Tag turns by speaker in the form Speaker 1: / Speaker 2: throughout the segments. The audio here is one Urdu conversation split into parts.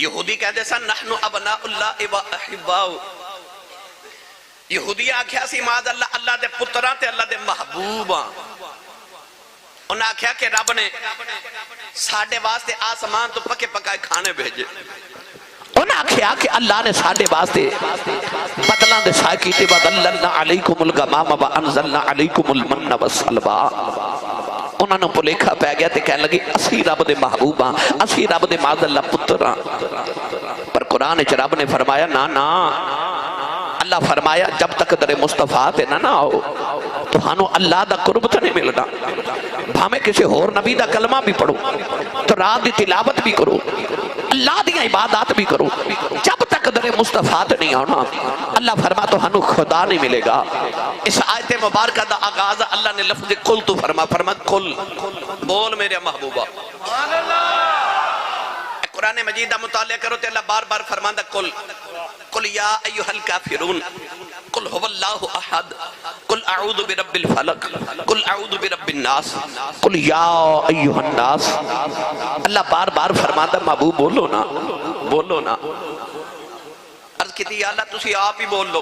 Speaker 1: یہودی کہتے سن نحنو ابناء اللہ و احباؤ. یہودی آکھیا سی ماذا اللہ اللہ دے پتران تے اللہ دے محبوباں. انہاں آکھیا کہ رب نے ساڑھے واسطے آسمان تو پکے پکائے کھانے بھیجے. انہاں آکھیا کہ اللہ نے ساڑھے واسطے بدلان دے سائے کیتے وَذَلَّلْنَا عَلَيْكُمُ الْغَمَامَ وَأَنزَلْنَا عَلَيْكُمُ الْمَنَّ وَالسَّلْوَىٰ. انہوں نے پلیکھا پہ گیا تے کہنے لگی اسی رب دے محبوباں اسی رب دے ماذا اللہ پتراں. پر قرآن اچھ رب نے فرمایا نا اللہ فرمایا جب تک در مصطفیٰ تے نہ آؤ تو ہانو اللہ دا قرب تے نہیں ملنا. بھامے کسی اور نبی دا کلمہ بھی پڑھو تو رات دی تلاوت بھی کرو اللہ دی عبادات بھی کرو جب تک در مصطفیٰ تے نہیں آنا اللہ فرما تو ہانو خدا نہیں ملے گا. اس آیت مبارکہ دا آغاز اللہ نے لفظ قل تو فرما قل بول میرے محبوبہ. قرآن مجید دا مطالعہ کرو تے اللہ بار بار فرماندہ قل یا ایوہ الکافرون قل هو اللہ احد قل اعوذ برب الفلق قل اعوذ برب الناس قل یا ایوہ الناس. اللہ بار بار فرماندہ محبوب بولو نا. عرض کی تھی یا اللہ تسی آپ ہی بول لو.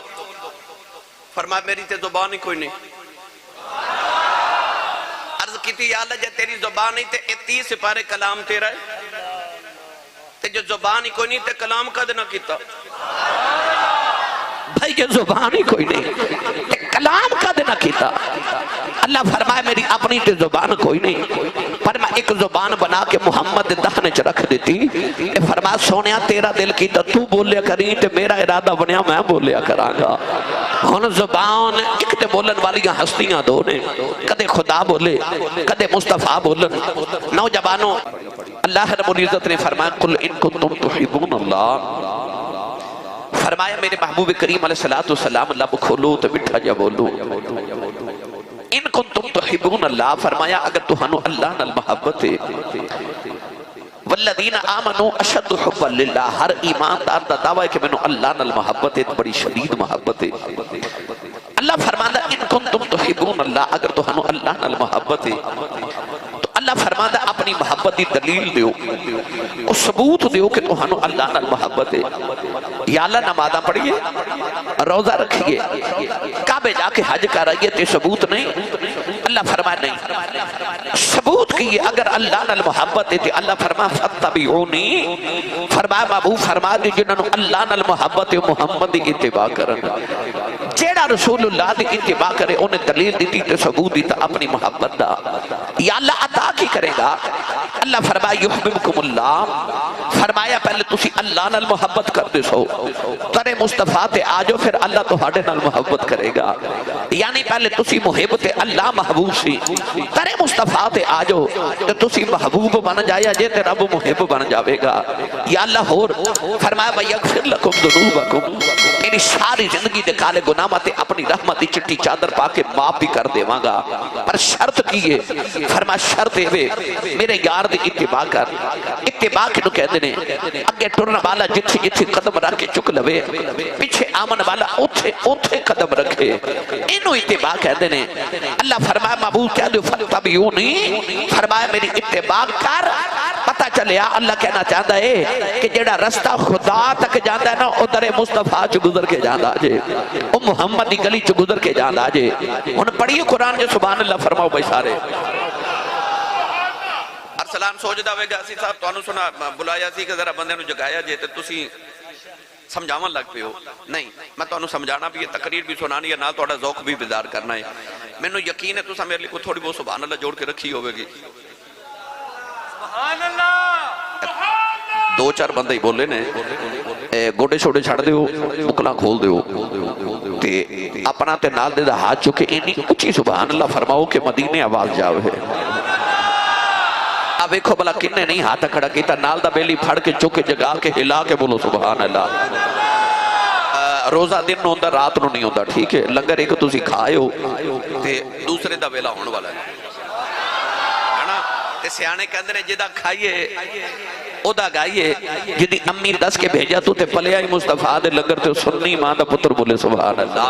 Speaker 1: فرمایا میری تے زبان ہی کوئی نہیں. عرض کی تھی یا اللہ جے تیری زبان ہی تے 30 سپارے کلام تیرا ہے تے جو زبان ہی کوئی نہیں تے کلام قد نہ کیتا. بھائی جو زبان ہی کوئی نہیں تے کلام قد نہ کیتا. اللہ فرمائے میری اپنی تے زبان کوئی نہیں پر میں ایک زبان بنا کے محمد دہنے چ رکھ دیتی. فرمایا سونیا تیرا دل کیتا تو بولیا کریں تے میرا ارادہ بنیا میں بولیا کرانگا. ہن زبان ایک تے بولن والی ہستیاں دو نے کدے خدا بولے کدے مصطفیٰ بولن. نوجوانوں اللہ رب العزت نے فرمایا قل ان کنتم تحبون اللہ. فرمایا میرے محبوب کریم علیہ السلام لب کھولو تو مٹھا جا بولو. ان کنتم تحبون اللہ فرمایا اگر تہانو اللہ نال محبت ہے والذین آمنوا اشد حبا للہ. ہر ایماندار دا دعویٰ ہے کہ میں نے اللہ نال محبت ہے بڑی شدید محبت ہے. اللہ فرماتا ان کنتم تحبون اللہ اگر تہانو اللہ نال محبت ہے تو اللہ فرماتا اپنی محبت دی دلیل دیو اور ثبوت دیو کہ تہانو اللہ نال محبت ہے. یا اللہ نمازہ پڑھئے روزہ رکھئے کعبے جا کے حج کر رہی ہے تے ثبوت نہیں. اللہ فرمایا نہیں ثبوت کیے اگر اللہ نال محبت ہے اللہ فرمایا فتبعونی. فرمایا محبوب فرما دی جنہوں اللہ نال محبت ہے محمد دی اتباع کرنا. جیڑا رسول اللہ دی اتباع کرے انہیں دلیل دیتی تے ثبوت دیتا اپنی محبت دا. یا اللہ عطا کی کرے گا. اللہ فرمایا یحببکم اللہ. فرمایا پہلے تسی اللہ نال محبت کر دے سو ترے مصطفیٰ تے آجو پھر اللہ تو ہاڑے نال محبت کرے گا. یعنی پہلے تسی محب تے اللہ محبوب سی ترے مصطفیٰ تے آجو تو تسی محبوب بن جایا جے تے رب محب بن جاوے گا. یا اللہ ہور فرمایا وَيَغْفِرْ لَكُمْ ذُنُوبَكُمْ میری ساری زندگی دے کالے گناہ تے اپنی رحمت دی چٹی چادر پا کے معاف بھی کر دے مانگا. پر شرط کیے فرمایا شرط ہے میرے یار دی اتباع کر. اتباع کنو کہتے ہیں اگے ٹرن والا جتھے جتھے قدم رکھ کے چک لوے پیچھے آمن والا اوتھے قدم رکھے انہوں اتباع کہتے ہیں. اللہ فرمایا محبوب کہہ دو فتبعونی. فرمایا میری اتباع کر. پتہ چلیا اللہ کہنا چاہتا ہے کہ جڑا رستہ خدا تک جاندہ ہے نا ادھر مصطفیٰ چ گزر کے جاندہ جے او محمد دی گلی چ گزر کے جاندہ جے. انہوں پڑھیے قرآن جو سبحان اللہ فرماؤ بھائی سارے. ارسلان سوچ دا ہوئے گا اسی صاحب تو انہوں سنا بلایا سی کہ ذرا بندے نو جگایا جے تے تسی سمجھاون لگ پہ ہو. نہیں میں تو انہوں سمجھانا بھی ہے تقریر بھی سنانی ہے نال توڑا ذوق بھی بیدار کرنا ہے. میں نو یقین ہے تو سا میرے لئے کوئی تھوڑی بہت سبحان اللہ جوڑ کے رکھی ہوئے گی. سبحان اللہ. دو چار بندے ہی بولے نے گوڑے چھوڑے چھڑ دیو مکلا کھول دیو تے اپنا تے نال دے دا ہاتھ چکے اینی اچھی سبحان اللہ فرماؤ کہ مدینے آواز جاو ہے. اب ایکھو بلا کنے نہیں ہاتھ کھڑا کیتا نال دا بیلی پھڑ کے چکے جگا کے ہلا کے بولو سبحان اللہ. روزہ دن ہوندہ رات نو نہیں ہوندہ ٹھیک ہے. لنگر ایک تسی کھائے ہو تے دوسرے دا بیلا ہون والا ہے تے سیانے کے اندر جدہ کھائیے او دا گائیے جدی امی دس کے بھیجا تو تے پلے آئی مصطفیٰ دے لنگر تے سنی ماں دا پتر بولے سبحان اللہ.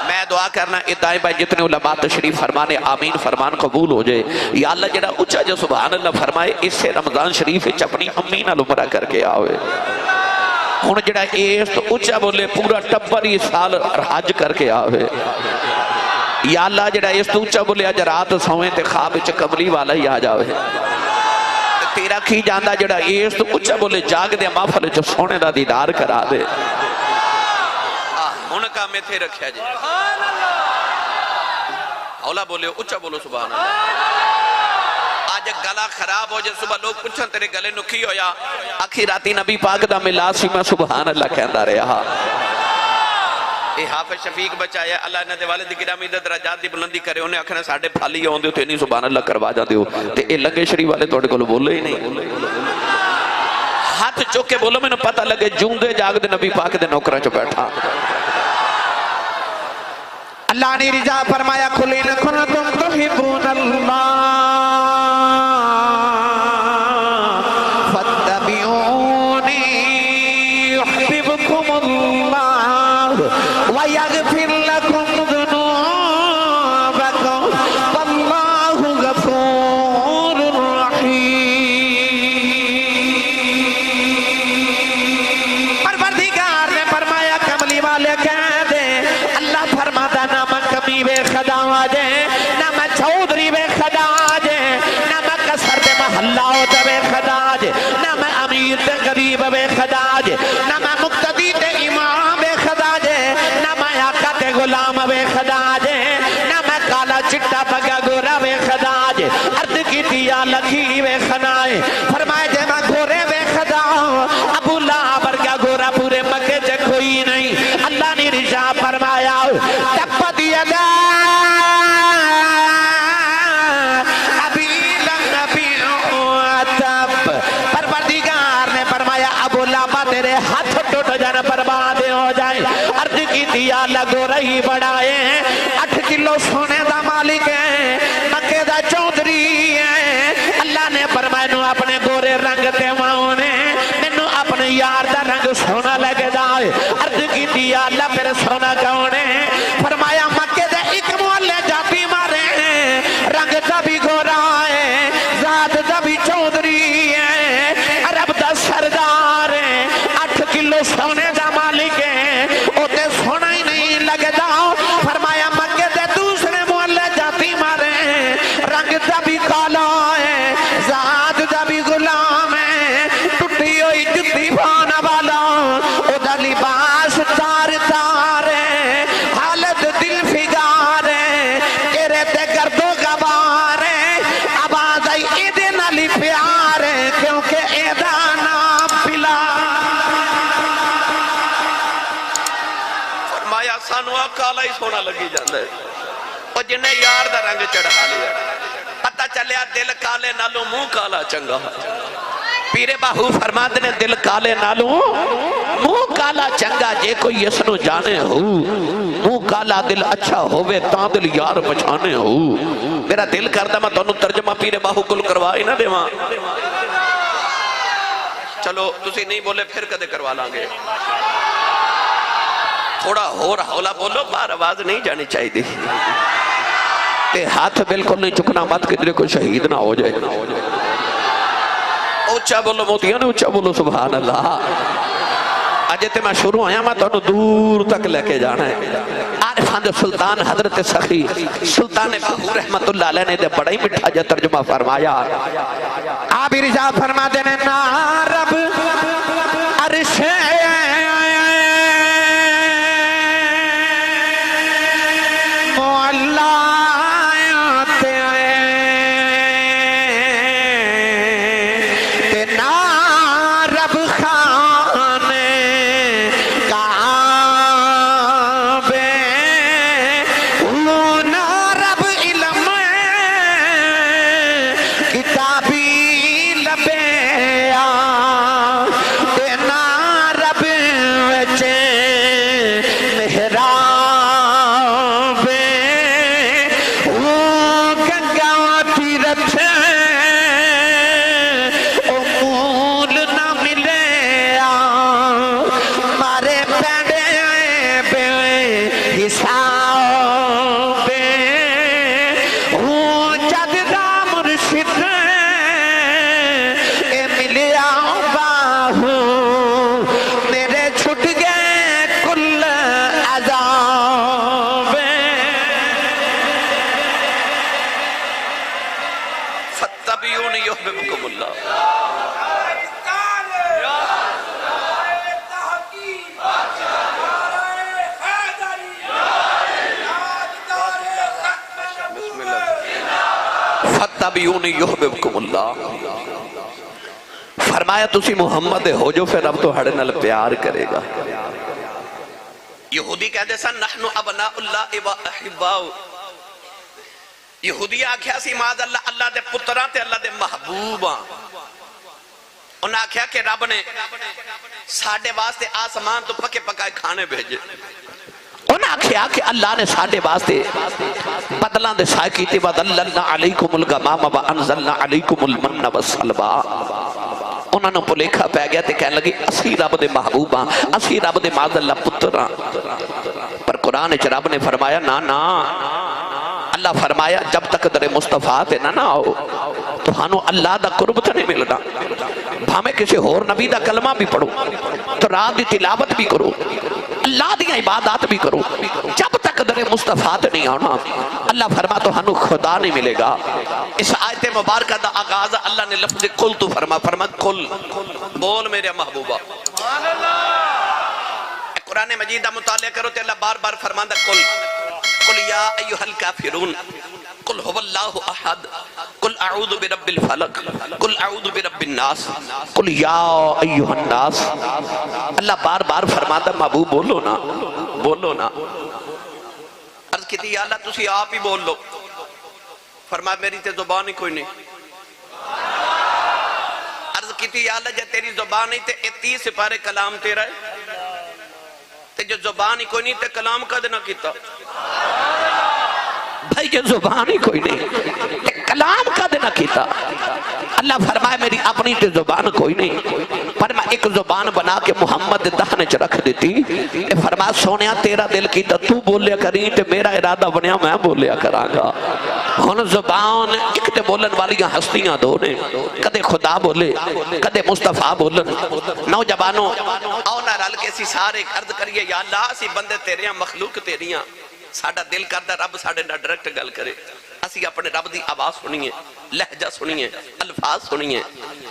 Speaker 1: میں دعا کرنا ادائیں بھائی جتنے علماء تشریف فرمانے آمین فرمان قبول ہو جائے. یا اللہ جڑا اچھا جو سبحان اللہ فرمائے اس سے رمضان شریف اپنی امی نال عمرہ کر کے آوے. ہن جڑا اس تو اچھا بولے پورا ٹبر ہی سال حج کر کے آوے. یا اللہ جڑا اس تو اچھا بولے اج رات سوئیں تے خواب وچ کملی والا ہی آ جاوے. تیرا کی جاندا جڑا اس تو اچھا بولے جاگ دے محفل وچ سونے دا دیدار کرا دے. ہن کام ایتھے رکھیا جی. اولا بولے اچھا بولو سبحان اللہ. آج گلا خراب ہو جائے صبح لوگ پوچھن تیرے گلے نکی ہویا آخی راتی نبی پاک دا ملا سی میں سبحان اللہ کہندا رہا. اے حافظ شفیق بچایا اللہ انہاں دے والد گرامی دے درجات دی بلندی کرے. انہیں آکھنا ساڈے پھالی ہوندے تے نہیں سبحان اللہ کروا جاندے ہو تے اے لنگے شریف والے تہاڈے کول بولے ہی نہیں. ہاتھ چوک کے بولو مینوں پتہ لگے جوندے جاگ دے نبی پاک دے نوکراں چ بیٹھا.
Speaker 2: اللہ نے رضا فرمایا قُلْ إِن كُنتُمْ تُحِبُّونَ اللَّهَ فَاتَّبِعُونِي يُحْبِبْكُمُ اللَّهُ وَيَغْفِرْ لَكُمْ ذُنُوبَكُمْ وَاللَّهُ غَفُورٌ رَحِيمٌ. پروردگار نے فرمایا کملی والے کہہ دے اللہ فرماتا نہ میں کمی بے خدا آجے نہ میں چودری بے خدا آجے نہ میں کسر دے محلہ ہوتا بے خدا آجے نہ میں امیر دے غریب بے خدا آجے نہ میں مقتدی دے امام بے خدا آجے نہ میں آقا دے غلام بے خدا آجے نہ میں کالا چٹا بگا گورا بے خدا آجے ارد کی دیا لکھی بے خنائے فرمائے جے میں گورے بے خدا ابو لہب ورگا گورا پورے مکے جے کوئی نہیں. اللہ نے رضا فرمایا تب دیا گا ابھی لنبی تب. پروردگار نے فرمایا ابو لہب تیرے ہاتھ ٹوٹ جانا برباد ہو جائے. عرض کی دیا لگو رہی بڑھائے 8 کلو سونے دا مالک ہے مکے دا چودری ہے. اللہ نے فرمایا نو اپنے گورے رنگ تے ماؤنے مینو اپنے یار دا رنگ سونا لگ جائے. عرض کی دیا اللہ پھر سونا کون ہے فرمایا مکے دے ایک محلے جاتی مارے رنگ دا بھی گورا ہے ذات دا بھی چودری ہے عرب دا سردار ہے 8 کلو سونے دا مالک ہے اوتے سونا ہی نہیں لگ جاؤ. فرمایا مکے دے دوسرے محلے جاتی مارے رنگ دا بھی کالا ہے ذات دا بھی غلام ہے ٹوٹی ہوئی جتی پانا والا او دا لباس تار تار ہے حالت دل فگار ہے تیرے تے گردو گوار ہے آواز آئی ایدے نالی پیار ہے کیونکہ ایدہ نام پلا.
Speaker 1: فرمایا سانو کالا ہی سونا لگی جاندے اور جنہیں یار دا رنگ چڑھا لیا پتہ چلیا دل کالے نالوں منہ کالا چنگا. پیرے باہو فرماد نے دل کالے نالوں منہ کالا چنگا جے کوئی یسنو جانے ہو منہ کالا دل اچھا ہوئے تاں دل یار بچانے ہو. میرا دل کردہ میں دونوں ترجمہ پیرے باہو کل کروائی نہ دے ماں. چلو تسی نہیں بولے پھر کدے کروا لانگے. تھوڑا ہو رہا بولو بار آواز نہیں جانی چاہی دی. ہاتھ بالکل نہیں چکنا مت کدرے کو شہید نہ ہو جائے. اچھا بولو موتیاں نے اچھا بولو سبحان اللہ. آج تے میں شروع آیا میں تو دور تک لے کے جانا ہے. عارفان دے سلطان حضرت سخی سلطان باہو رحمت اللہ علیہ نے دے بڑا ہی مٹھا جا ترجمہ فرمایا.
Speaker 2: آبی رضا فرما دینے نا رب عرش
Speaker 1: فَاتَّبِعُونِ يُحْبِبْكُمُ اللَّهُ، فرمایا تسی محمد ہو جو پھر رب تو ہڑے نال پیار کرے گا۔ یہودی کہتے سن نحن ابناء اللہ و احباؤ، یہودی آکھیا سی ماذ اللہ اللہ دے پتران تے اللہ دے محبوباں، انہاں آکھیا کہ رب نے ساڑھے واسطے آسمان تو پکے پکائے کھانے بھیجے، انہاں آکھیا کہ اللہ نے ساڑھے واسطے بدلان دے سائے کیتے وَذَلَّلْنَا عَلَيْكُمُ الْغَمَامَ وَأَنزَلْنَا عَلَيْكُمُ الْمَنَّ وَالسَّلْوَىٰ، انہوں نے پلیکھا پہ گیا تے کہنے لگی اسی رب دے محبوباں، اسی رب دے ماذ اللہ پتراں، پر قرآن چ رب نے فرمایا نا نا، اللہ فرمایا جب تک در مصطفیٰ تے نہ آؤ تو ہانو اللہ دا قرب تے نہیں ملنا، بھامے کسی اور نبی دا کلمہ بھی پڑھو تو رات دی تلاوت بھی کرو، اللہ دی عبادات بھی کرو، جب تک در مصطفیٰ تے نہیں آنا اللہ فرما تو ہانو خدا نہیں ملے گا۔ اس آیت مبارکہ دا آغاز اللہ نے لفظ کل تو فرما کل بول میرے محبوبہ، قرآن مجید دا مطالعہ کرو تے اللہ بار بار فرماندہ قل یا ایوہ الکافرون قل هو اللہ احد قل اعوذ برب الفلق قل اعوذ برب الناس قل یا ایوہ الناس، اللہ بار بار فرماتا محبوب بولو نا بولو نا، عرض کی تھی یا اللہ تسی آپ ہی بول لو، فرمایا میری تے زبان ہی کوئی نہیں، عرض کی تھی یا اللہ جے تیری زبان ہی تے 30 سپارے کلام تیرا ہے تے جو زبان ہی کوئی نہیں تے کلام کد نہ کیتا، بھائی جو زبان ہی کوئی نہیں تے کلام کد نہ کیتا، اللہ فرمائے میری اپنی تے زبان کوئی نہیں، پر میں ایک زبان بنا کے محمد دہنے چ رکھ دیتی، فرمایا سونیا تیرا دل کیتا تو بولیا کریں تے میرا ارادہ بنیا میں بولیا کراں گا، ہن زبان ایک تے بولن والی ہستیاں دو نے، کدے خدا بولے کدے مصطفیٰ بولن، نوجوانوں آؤ نہ رل کے سی سارے عرض کریے یا اللہ اسی بندے تیریاں مخلوق تیریاں، ساڑھا دل کردہ رب ساڑھے نہ ڈائریکٹ گل کرے، اسی اپنے رب دی آواز سنیے، لہجہ سنیے، الفاظ سنیے،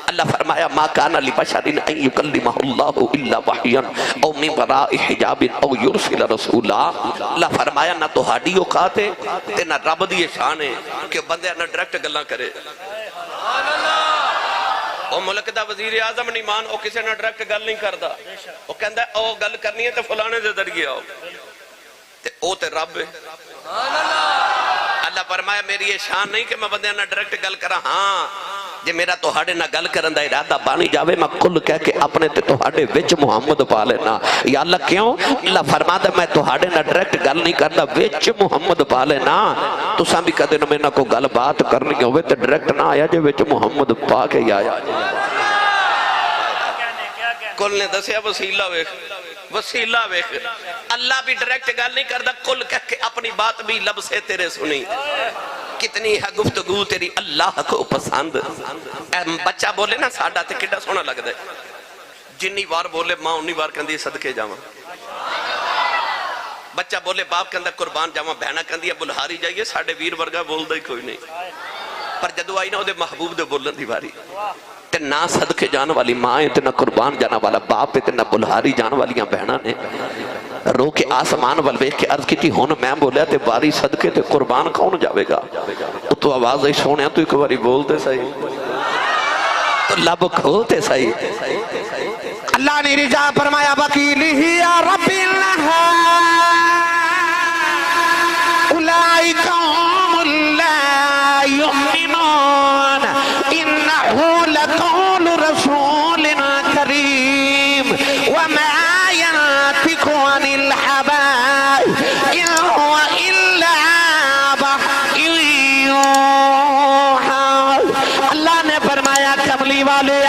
Speaker 1: اللہ فرمایا ما کان لبشر ان یکلمہ اللہ الا وحیا او من وراء حجاب او یرسل رسولا، اللہ فرمایا نہ تو ہاڑی اوقات ہے تے نہ رب دی شان ہے کہ بندے نہ ڈائریکٹ گلاں کرے، او ملک دا وزیر اعظم نہیں مان او کسے نہ ڈائریکٹ گل نہیں کردا، او کہندا او گل کرنی ہے تے فلانے دے ذریعے آؤ تے او تے رب ہے، اللہ فرمایا میری یہ شان نہیں کہ میں بندے نہ ڈائریکٹ گل کرا، ہاں جے میرا توہاڑے نہ گل کرن دا ارادہ بانی جاوے میں کل کہہ کے اپنے تے توہاڑے وچ محمد پا لینا، یا اللہ کیوں؟ اللہ فرماتا میں توہاڑے نہ ڈائریکٹ گل نہیں کردا وچ محمد پا لینا، تساں بھی کدے نہ میں نہ کو گل بات کرنی ہوئے تے ڈائریکٹ نہ آیا جے وچ محمد پا کے آیا، کل نے دسیا وسیلہ ویکھ وسیلہ ویکھ، اللہ بھی ڈائریکٹ گل نہیں کردا کل کہہ کے اپنی بات بھی لب سے تیرے سنی، کتنی ہے گفتگو تیری اللہ کو پسند، بچہ بولے نا ساڑھا تے کڈا سونا لگ دے، جنی وار بولے ماں انہی وار کندی صدقے جاواں، بچہ بولے باپ کندہ قربان جاواں، بہنہ کندی بلہاری جائیے ساڑھے ویر ورگا بول دے کوئی نہیں، پر جدو آئی نا ہو دے محبوب دے بولن دی باری، تے نہ صدقے جان والی ماں تے نہ قربان جانا والا باپ تے نہ بلہاری جان والیاں بہنہ نے رو کے آسمان والویخ کے عرض کی تھی ہون میں بولیا تے باری صدقے تے قربان کون جاوے گا، تو آواز ہی سونے تو ایک باری بولتے صحیح تو لب کھولتے صحیح،
Speaker 2: اللہ نے رجا فرمایا وکیلی یا رب اللہ اولائی قوم لا یؤمنون انہو لقول رسول کریم وما ينطق عن الهوى إن هو إلا وحی یوحی، اللہ نے فرمایا کملی والے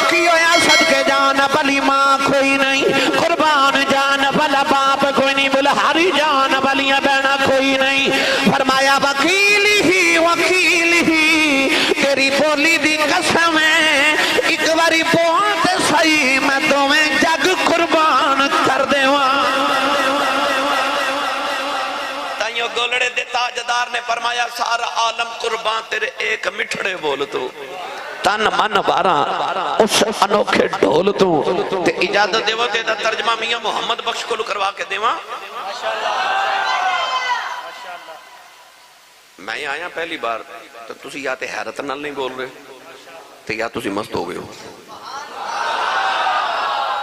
Speaker 2: کیوں یا صدقے جان بلی ماں کوئی نہیں، قربان جان بلا باپ کوئی نہیں، بلہاری جان بلیاں بہنا کوئی نہیں، فرمایا وکیلی ہی تیری بولی دی قسم ہے ایک باری بہت صحیح میں تمہیں جگ قربان کر دے وہاں،
Speaker 1: تائیوں گولڑے دے تاجدار نے فرمایا سارا عالم قربان تیرے ایک مٹھڑے بول تو، تن من بارا اس انوکھے ڈھول تو، تے اجازت دیو تے دا ترجمہ میاں محمد بخش کو کروا کے دیواں، میں آیا پہلی بار تو تسی یا تے حیرت نال نہیں بول رہے تے یا تسی مست ہو گئے ہو.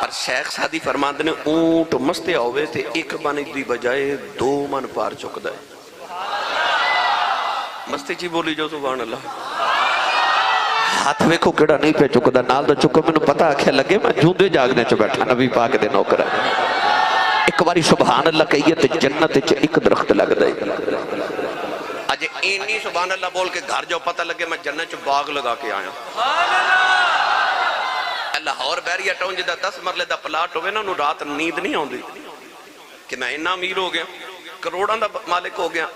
Speaker 1: پر شیخ سادی فرماندے نے اونٹ مستے ہوئے تے ایک من دی بجائے 2 من پار چکدا ہے. مستے جی بولی جو سبحان اللہ. ہاتھ ویکھو کیڑا نہیں پہ چکدا نال دا چکو مینوں پتہ آکھے لگے میں جوندے جاگنے چ بیٹھا نبی پاک دے نوکر. ایک باری سبحان اللہ کہیے تے جنت وچ ایک درخت لگدا ہے. اج اینی سبحان اللہ بول کے گھر جو پتہ لگے میں جنت چ باغ لگا کے آیا. لاہور بیریا ٹاؤن جدا 10 مرلے دا پلاٹ ہوئے نا انہوں رات نیند نہیں آن دی کہ میں اتنا امیر ہو گیا کروڑاں دا مالک ہو گیا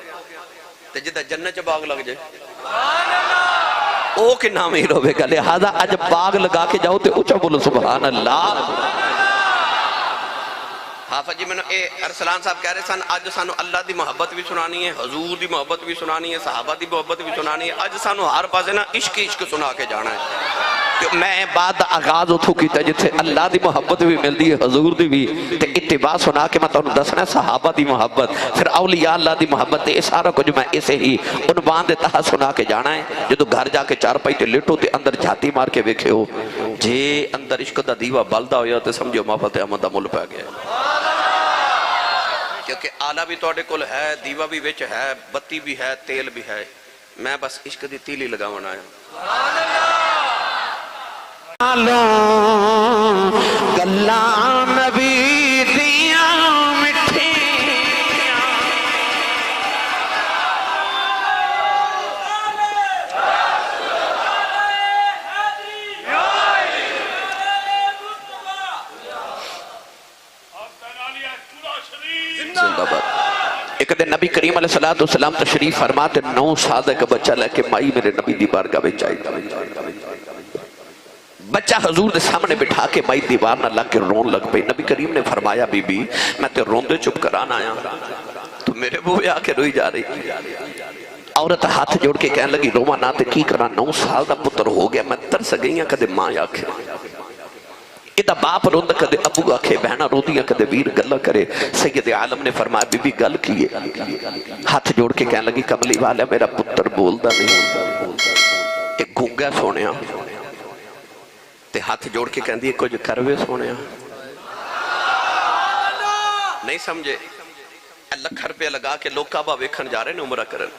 Speaker 1: تے جدا جنت چ باغ لگ جائے او کنا امیر ہوئے گا. لہذا اج باغ لگا کے جاؤ تے اچھا بولو سبحان اللہ. حافظ جی میں نے ارسلان صاحب کہہ رہے سن اج سانو اللہ دی محبت بھی سنانی ہے, حضور دی محبت بھی سنانی ہے, صحابہ دی محبت بھی سنانی ہے. اج سانو ہر پاسے نا عشق عشق سنا کے جانا ہے. میں بعد آغاز اتھو کیتا جتھے اللہ دی محبت بھی مل دی ہے, حضور دی بھی تے اتباع سنا کے میں تو دسنا ہے صحابہ دی محبت, پھر اولیاء اللہ دی محبت تے سارا کچھ میں اسے ہی عنوان دے تحت سنا کے جانا ہے. جدو گھر جا کے چار پائی تے لیٹو تے اندر جھاتی مار کے ویکھے ہو جے اندر عشق دا دیوہ بلدہ ہویا تے سمجھو محبت احمد دا مل پہ گیا. کیونکہ آلہ بھی توڑے کل ہے, دیوہ بھی وچ ہے, بتی بھی ہے, تیل بھی ہے. میں بس عشق دی تیلی لگا بنایا.
Speaker 2: گلا نبی دیاں مٹھیاں
Speaker 1: زندہ بات. ایک دن نبی کریم علیہ السلام تشریف فرماتے 9 سال کا بچہ لے کے مائی میرے نبی دی بارگاہ وچ آئی. بچہ حضور دے سامنے بٹھا کے مائی دیوار نہ لگ کے رون لگ پئی. نبی کریم نے فرمایا بی بی میں تے رون دے چپ کران آیا تو میرے بوئے آ کے روئی جا رہی. عورت ہاتھ جوڑ کے کہنے لگی روما نہ تے کی کرا 9 سال دا پتر ہو گیا میں ترس گئیاں کدے ماں آکھے ادھا باپ روند کدے ابو آکھے بہنہ رودیاں کدے ویر گلہ کرے. سید عالم نے فرمایا بی بی گل کیے. ہاتھ جوڑ کے کہنے لگی کملی والا میرا پتر بولدا نہیں ایک گونگا سونیا تے ہاتھ جوڑ کے کہندی ہے کچھ کروے سونیا نہیں سمجھے. لکھ روپے لگا کے لوگ کعبہ ویکھن جا رہے نے عمرہ کرن.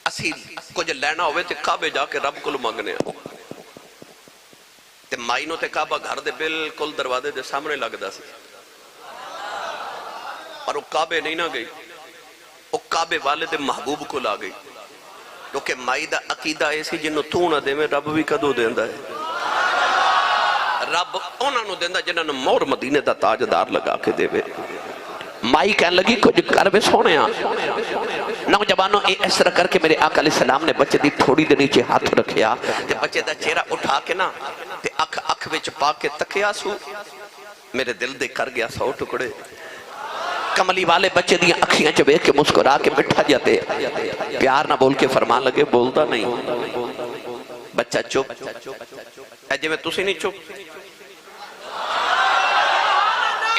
Speaker 1: اسی کچھ لینا ہوئے تے کعبے جا کے رب کل مانگنے تے مائنوں تے کعبہ گھر دے بالکل دروازے دے سامنے لگ دا سی اور وہ کعبے نہیں نہ گئی, وہ کعبے والے دے محبوب کو لا گئی. کیونکہ مائی دا عقیدہ ایسی جنہوں تو نہ دے میں رب بھی کدو دیندہ ہے. رب انہوں نے دیندہ جنہوں نے مور مدینے دا تاجدار لگا کے دے وے. مائی کہنے لگی کچھ کر بے سونے آن. نوجوانوں اس طرح کر کے میرے آقا علیہ السلام نے بچے دی تھوڑی دے نیچے ہاتھ رکھیا تے بچے دا چہرہ اٹھا کے نا تے اکھ وچ پا کے تکیا سو. میرے دل دے کر گیا 100 ٹکڑے. کملی والے بچے دیاں اکھیاں چوے کے مسکرا کے مٹھا جاتے پیار نہ بول کے فرمان لگے بولتا نہیں. بچہ چپ اے جی میں تسی نہیں چپ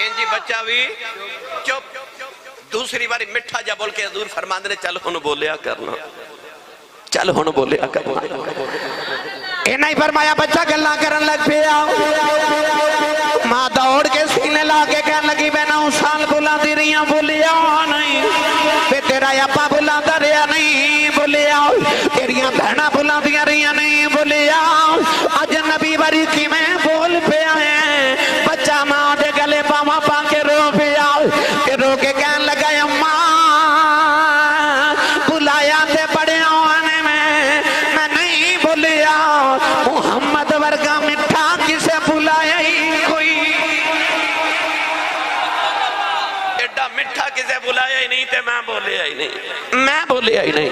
Speaker 1: انجی بچہ بھی چپ. دوسری باری مٹھا جا بول کے حضور فرمان دے چل ہن بولیا کرنا, چل ہن بولیا کرنا.
Speaker 2: اے نہیں فرمایا بچہ گلہ کرن لگ پیا. ماں دوڑ کے سینے لا کے کہنے لگی میں 9 سال بلا دی رہیاں بولیا نہیں پہ تیرا یپا بلا دا رہا نہیں بولیا تیریاں بہنہ بلا دیا رہیاں نہیں بولیا. آج نبی بری کی میں بول پہ آئے بچہ ماں دے گلے پاما پا کے رو پہ آؤ کہ رو کے کہنے لگا اماں بلایا تے بڑے آنے میں نہیں بولیا محمد ورگا مٹھا کسے بلایا ہی کوئی. ایڈا مٹھا کسے بلایا ہی نہیں تے میں بولیا ہی نہیں, میں بولیا ہی نہیں.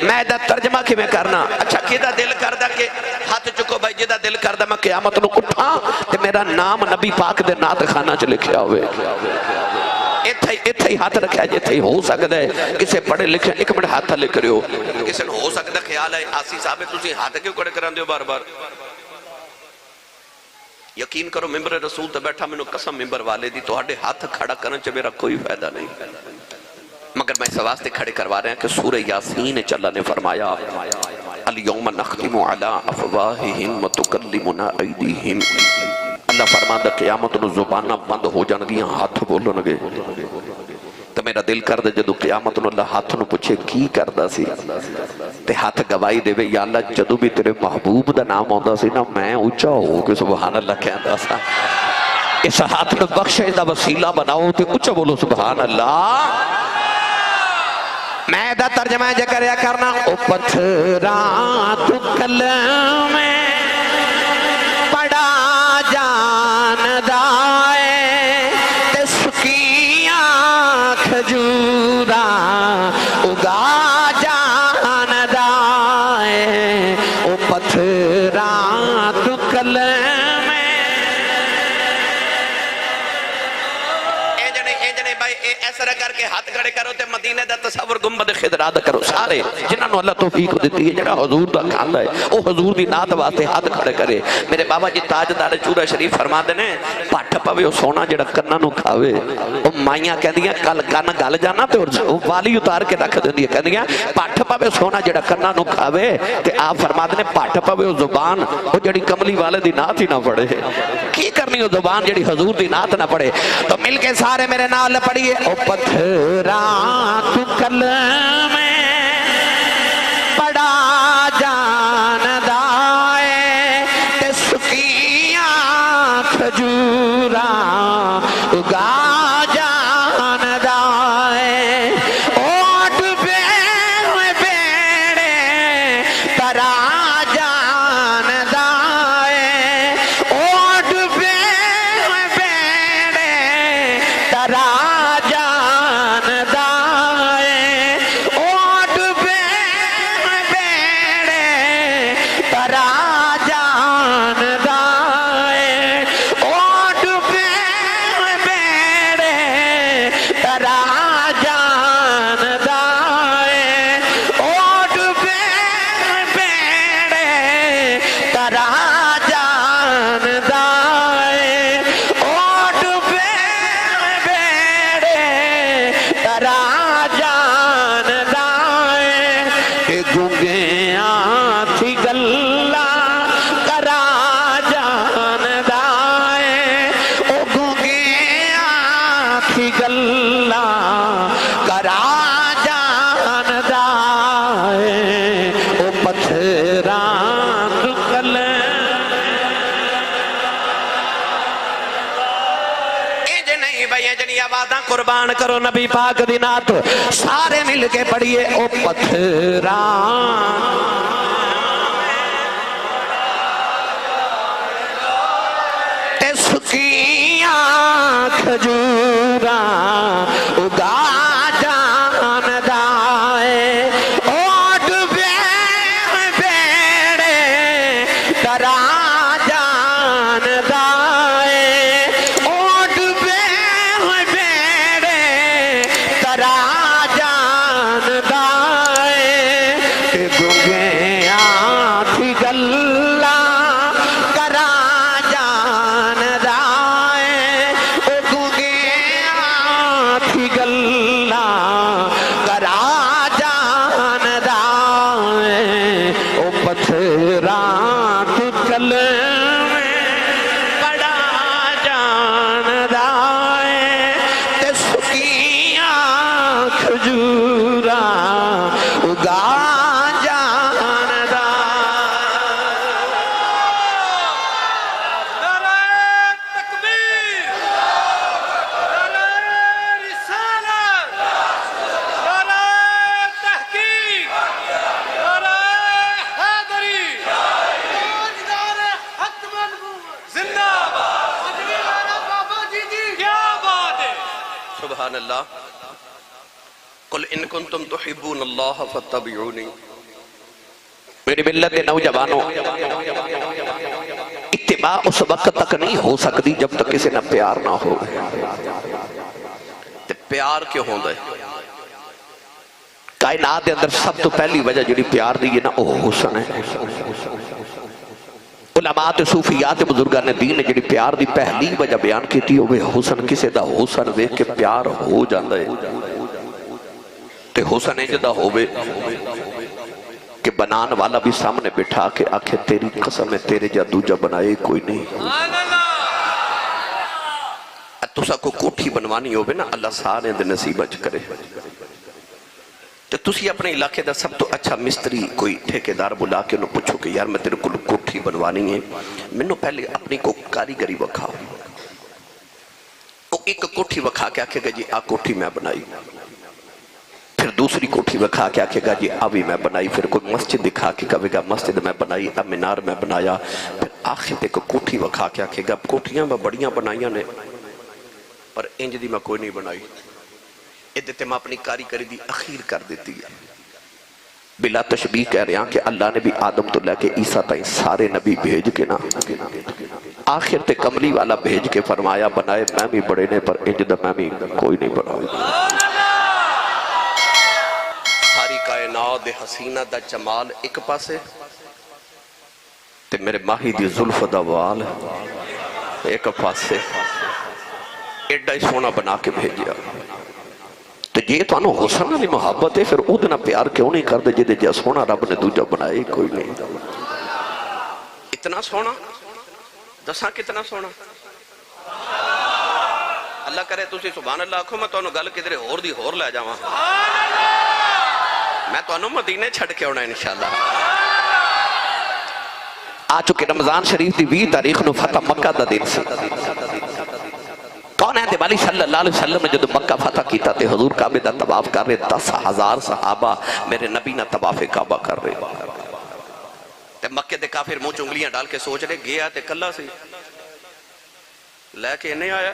Speaker 2: میں دا ترجمہ کی میں کرنا اچھا کیدہ دل کردہ کہ ہاتھ چکو بھائی جدہ دل کردہ میں قیامت نو اٹھا تے میرا نام نبی پاک دے نات خانہ چ لکھیا ہوئے. اتھے ہی ہاتھ رکھا جے تھے ہو سکتا ہے کسے پڑھے لکھے 1 منٹ ہاتھ لکھ رہے ہو کسے ہو سکتا خیال ہے آسی صاحب تسی ہاتھ کیوں کڑے کران دیو بار بار. یقین کرو ممبر رسول تے بیٹھا میں نو قسم ممبر والے دی تو ہاڑے ہاتھ کھڑا کرن چ میرا کوئی فائدہ نہیں. میں
Speaker 1: مگر میں اس واسطے کھڑے کروا رہے ہیں کہ سورہ یاسین اللہ نے فرمایا الیوم نختم علی افواہہم وتکلمنا ایدیہم، اللہ فرماتا قیامت نو زبانہ بند ہو جان گیا، ہاتھ بولن گے۔ تو میرا دل کر دے جدو قیامت نو اللہ ہاتھ نو پوچھے کی کردہ سی تے ہاتھ گواہی دے وے یا اللہ جدو بھی تیرے محبوب دا نام آندا سی نا میں اونچا ہو کے سبحان اللہ کہندا سا، اس ہاتھ نو بخشش دا وسیلہ بناؤ تے اونچا بولو سبحان اللہ۔
Speaker 2: میں دا ترجمہ جے کریا کرنا او پتھراں تو کلم بڑا جاندا اے تے سکیاں کھجورا اگا جاندا اے او پتھراں تو کلم ایسا کر کے ہاتھ کھڑے کرو تے مدینے دا تصور گنبد خضرا دا کرو، سارے جنہاں نو اللہ توفیق دیتی ہے، جنہاں حضور دا کھانا ہے او حضور دی نات واسطے ہاتھ کھڑے کرے۔ میرے بابا جی تاجدار چورا شریف فرما دینے پٹھ پوے او سونا جڑا کناں نو کھاوے، او مائیاں کہندیاں کل کن گل جانا تے والی اتار کے رکھ دیندیاں، کہندیاں پٹھ پوے سونا جڑا کناں نو کھاوے تے آپ فرما دینے پٹھ پوے او زبان او جڑی کملی والے دی نات ہی نہ پڑھے، کی کرنی او زبان جڑی حضور دی نات نہ پڑھے۔ تو مل کے سارے میرے نال پڑھیے او پتھراں تو کلم بڑا جاندا اے تے سکیاں کھجورا اگا جاندا اے، اوٹ بیڑے ترا جاندا اے، اوٹ بیڑے ترا قربان کرو نبی پاک دی نات، سارے مل کے پڑھیے او پتھراں تے سکیاں کھجورا اگا جاندا اے، اوٹ بیڑے ترا جاندا اے، اوٹ ترا جاندا اے، تے گنگیاں تھی گلاں کرا جاندا اے، او گنگیاں تھی گلاں کرا جاندا اے، او پتھراں تو کلم بڑا جاندا اے تے سکیاں کھجورا اگا جاندا۔
Speaker 3: نعرہ تکبیر، نعرہ رسالت، نعرہ تحقیق، نعرہ حیدری، نعرہ حق منبوع، زندہ باد، نعرہ بابا جی کی کیا بات ہے۔
Speaker 1: سبحان اللہ۔ قل ان کنتم تحبون اللہ فاتبعونی، میری ملت نوجوانوں اتباع اس وقت تک نہیں ہو سکتی جب تک کسی نہ پیار نہ ہو۔ پیار کیوں ہوندہ ہے؟ کائنات دے اندر سب تو پہلی وجہ جڑی پیار دی ہے نا وہ حسن ہے۔ علماء صوفیات بزرگان دین نے جڑی پیار دی پہلی وجہ بیان کی تھی وہ حسن، کسے دا حسن دیکھ کے پیار ہو جاندہ ہے۔ تے حسن جدا ہوئے کہ بنان والا بھی سامنے بٹھا کے آکھے تیری قسم ہے تیرے جا دوجہ بنائے کوئی نہیں. تسا کو کوٹھی بنوانی ہوئے نا اللہ سارے دے نصیب اچ کرے. تو تسی اپنے علاقے دا سب تو اچھا مستری کوئی ٹھیکیدار بلا کے انہوں پوچھو کہ یار میں تیرے کو کوٹھی بنوانی ہے, میں پہلے اپنی کو کاریگری وکھاؤ. وہ ایک کوٹھی وکھا کے آکھے گا جی آ کوٹھی میں بنائی, پھر دوسری کوٹھی وکھا کے آکھے گا جی آ بھی میں بنائی, پھر کوئی مسجد دکھا کے کہے گا مسجد میں بنائی, اب مینار میں بنایا, پھر آخر تے کو کوٹھی وکھا کے آکھے گا کوٹھیاں میں بڑیاں بنائیاں نے پر انج دی میں کوئی نہیں بنائی. ادھتے میں اپنی کاریگری دی اخیر کر دیتی ہے. بلا تشبیہ کہہ رہے ہیں کہ اللہ نے بھی آدم تو لے کے عیسیٰ تائیں سارے نبی بھیج کے نا آخر تے کملی والا بھیج کے فرمایا بنائے میں بھی بڑے نے پر انج دا میں بھی کوئی نہیں بنائی. ساری کائنات حسینہ دا جمال ایک پاسے تے میرے ماہی دی زلف دا وال ایک پاسے ایڈا ہی سونا بنا کے بھیجیا. تو یہ تو انہوں حسن علی محبت ہے پھر ادنا پیار کیوں نہیں کر دے جدے جا سونا رب نے دوجہ بنائے کوئی نہیں. اتنا سونا دساں کتنا سونا اللہ کرے تسی سبحان اللہ آکھو میں تو انہوں گل کدھرے ہور دی ہور لے جاواں, میں تو انہوں مدینے چھڑ کے ہونا انشاءاللہ. آ چکے رمضان شریف دی 20 تاریخ نو فتح مکہ دا دن سے. کون ہے دیوالی صلی اللہ علیہ وسلم نے جدو مکہ فتح کیتا تے حضور کعبے دا طواف کر رہے 10,000 صحابہ میرے نبی نہ طواف کعبہ کر رہے تے مکہ دے کافر منہ چنگلیاں ڈال کے سوچ رہے گیا تے کلا سی لے کے نہیں آیا.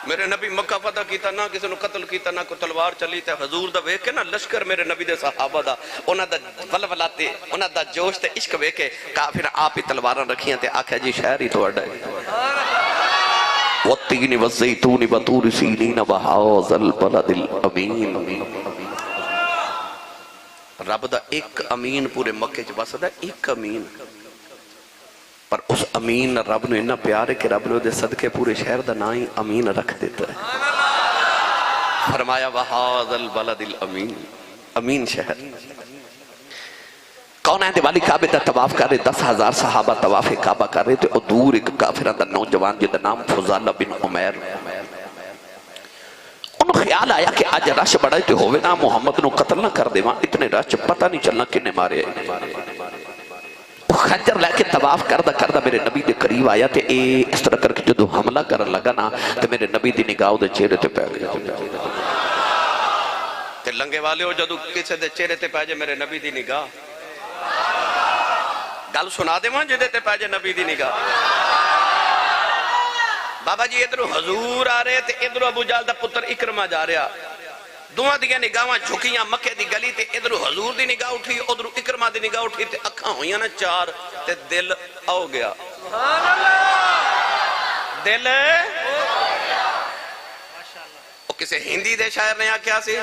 Speaker 1: میرے نبی مکہ فتح کیتا نہ کسی نے قتل کیتا نہ کوئی تلوار چلی تے حضور دا ویکھ کے نا لشکر میرے نبی دے صحابہ دا انہاں دا ولولاتے انہاں دا جوش تے عشق ویکھ کے کافر آپ ہی تلواراں رکھیاں تے آکھیا جی شہر ہی تہاڈا ہے. والتین والزیتون وطور سینین وہذا البلد الامین. رب دا ایک امین پورے مکے چ وسدا ایک امین پر اس امین رب نے اتنا پیار ہے کہ رب نے دے صدقے پورے شہر دا نام ہی امین رکھ دیتا ہے. فرمایا وہذا البلد الامین, امین شہر. کون ہے دیوالی کعبے دا طواف کر رہے 10,000 صحابہ طواف کعبہ کر رہے تھے اور دور ایک کافران دا نوجوان جدا نام فضالہ بن عمیر. انہوں خیال آیا کہ آج رش بڑھائے تو ہوئے نا محمد نو قتل نہ کر دے وہاں اتنے رش پتہ نہیں چلنا کنے مارے. خنجر لے کے طواف کردہ میرے نبی دے قریب آیا تے اس طرح کر کے جدو حملہ کرن لگا نا تے میرے نبی دی نگاہ دے چہرے تے پہ گیا. تے لنگے والے ہو جدو کسے دے چہرے تے پہ جے میرے نبی دی نگاہ گل سنا دے وہاں جدے تے پہ جے نبی دی نگاہ. بابا جی ادھرو حضور آ رہے تے ادھرو ابو جہل دا پتر اکرمہ جا رہا دوہاں دیاں نگاہاں جھکیاں مکے دی گلی تے ادھرو حضور دی نگاہ اٹھی ادھرو اکرمہ دی نگاہ اٹھی تے اکھاں ہویاں نا چار تے دل آو گیا. دل وہ کسے ہندی دے شاعر نے آکھیا سی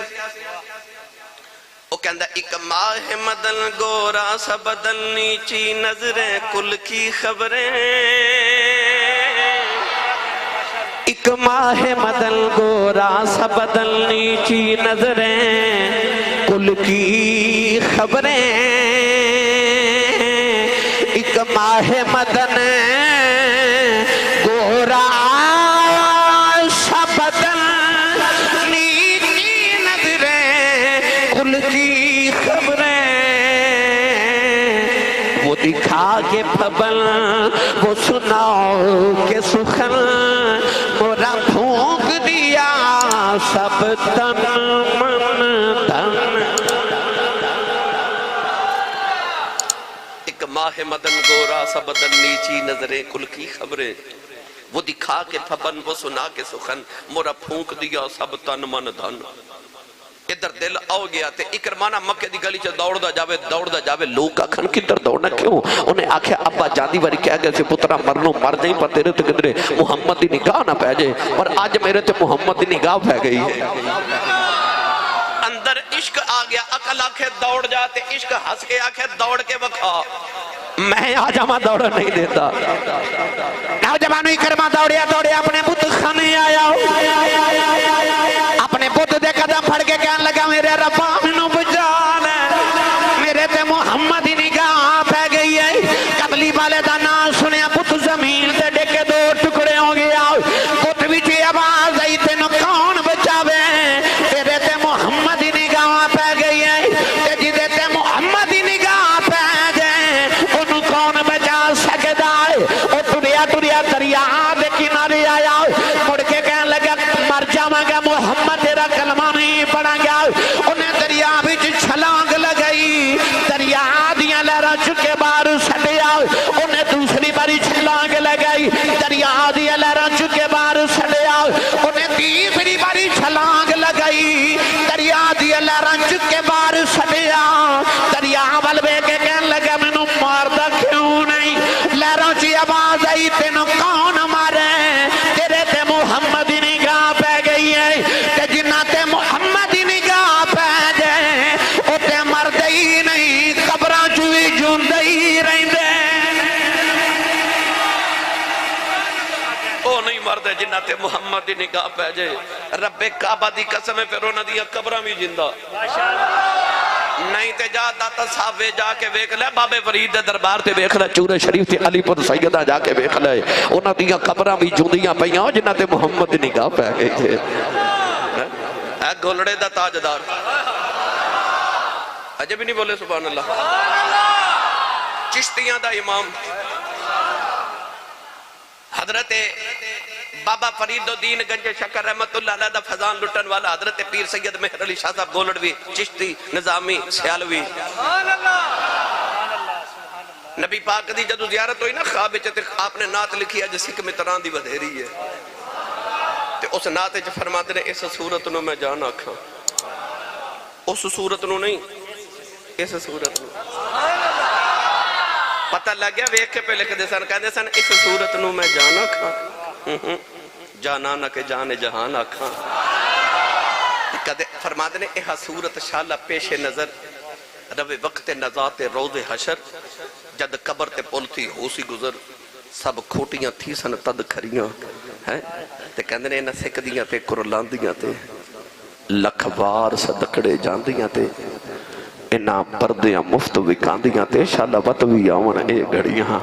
Speaker 1: وہ کہندہ ایک ماہ مدن گورا سا بدن نیچی نظریں کل کی خبریں. ایک ماہ مدن گورا سا بدن نیچی نظریں کل کی خبریں. ایک ماہ مدن گورا سا بدن نیچی نظریں کل کی خبریں. وہ دکھا کے پبل وہ سناؤ کے سخن مورا پھونک دیا سب تن من تن. ایک ماہ مدن گورا سا بدن نیچی نظریں کل کی خبریں. وہ دکھا کے پھبن وہ سنا کے سخن مورا پھونک دیا سب تن من دھن. ادھر دل آو گیا تے اکرمانہ مکہ دی گلی چا دوڑ دا جاوے لوگ آکھن کدھر دوڑنا کیوں. انہیں آکھیا ابا جاندی واری کہہ گئے سے پترہ مرنو مر جائیں پر تیرے تے کدھرے محمد دی نگاہ نہ پہ جائے پر آج میرے تے محمد دی نگاہ پہ گئی ہے. اندر عشق آ گیا عقل آکھے دوڑ جاتے عشق ہس کے آکھے دوڑ کے بکھا. میں آج ہمیں دوڑا نہیں دیتا. نوجوانو اکرمہ دوڑیا اپنے بت خانے آیا اپنے بت
Speaker 2: دے قدم پھڑ کے کہنے لگا میرے ربا مینوں بچا لے میرے تے محمد دی نگاہ پہ گئی ہے قبلی والے دا نام سنیا پت زمین تے ڈگے دو ٹکڑے ہو گیا پت وچ آواز آئی تینوں کون بچاوے تیرے تے محمد دی نگاہ پہ گئی ہے تے جدے تے محمد دی نگاہ پہ جائے انہوں کون بچا سکدا ہے او ٹریا ٹریا دریا دے کنارے آیا مڑ کے کہنے لگا مر جاواں گا محمد تیرا کلمہ نہیں پڑھاں گا انہیں دریا وچ چھلانگ لگائی دریا دیاں لہراں چکے باہر سٹیا انہیں دوسری باری چھلانگ لگائی دریا دیاں لہراں چکے باہر سٹیا انہیں تیسری باری چھلانگ لگائی دریا دیاں لہراں چکے باہر سٹیا دریا ول ویکھ کے کہنے لگا مینوں ماردا کیوں نہیں لہراں چ آواز آئی تینوں کون مارے تیرے تے محمد دی نگاہ پہ گئی ہے تے جنہ تے محمد دی نگاہ پہ جائے او تے مردے ہی نہیں قبراں چ وی جوندے ہی رہندے
Speaker 1: او نہیں مردے جنہ تے محمد دی نگاہ پہ جائے رب کعبہ دی قسم ہے پھر انہاں دیا قبراں بھی زندہ نہیں تے جا داتا صاحب جا کے ویکھ لے بابے فرید دے دربار تے ویکھ لے چورے شریف تے علی پور سیدہ جا کے ویکھ لے انہاں دیاں قبراں بھی جوندیاں پیاں جنہاں تے محمد دی نگاہ پہ گئی تھے اے گولڑے دا تاجدار اجے بھی نہیں بولے سبحان اللہ چشتیاں دا امام حضرت بابا فرید الدین گنج شکر رحمت اللہ علیہ دا فضان لٹن والا حضرت پیر سید مہر علی شاہ صاحب گولڑوی چشتی نظامی سیالوی نبی پاک دی جدو زیارت ہوئی نا خواب چتے آپ نے نعت لکھی ہے جسی کہ متران دی ودھیری ہے تے اس نعت چ فرماتے نے اس صورت نو میں جان آکھاں اس صورت نو نہیں اس صورت نو پتہ لگ گیا ویکھ کے پہ لکھ دے سن کہندے سن اس صورت نو میں جان آکھاں جانا نہ کہ جان جہان آکھاں فرماتے نے اہا صورت شالہ پیش نظر رو وقت نزات روز حشر جد قبر تے پولتی ہو سی گزر سب کھوٹیاں تھی سن تد کھریاں تے کہندے نے انہاں سکھ دیاں تے کرلاندیاں تے لکھوار صدقڑے جاندیاں تے انہاں پردیاں مفت وکاندیاں تے شالہ وط بھی آون اے گھڑیاں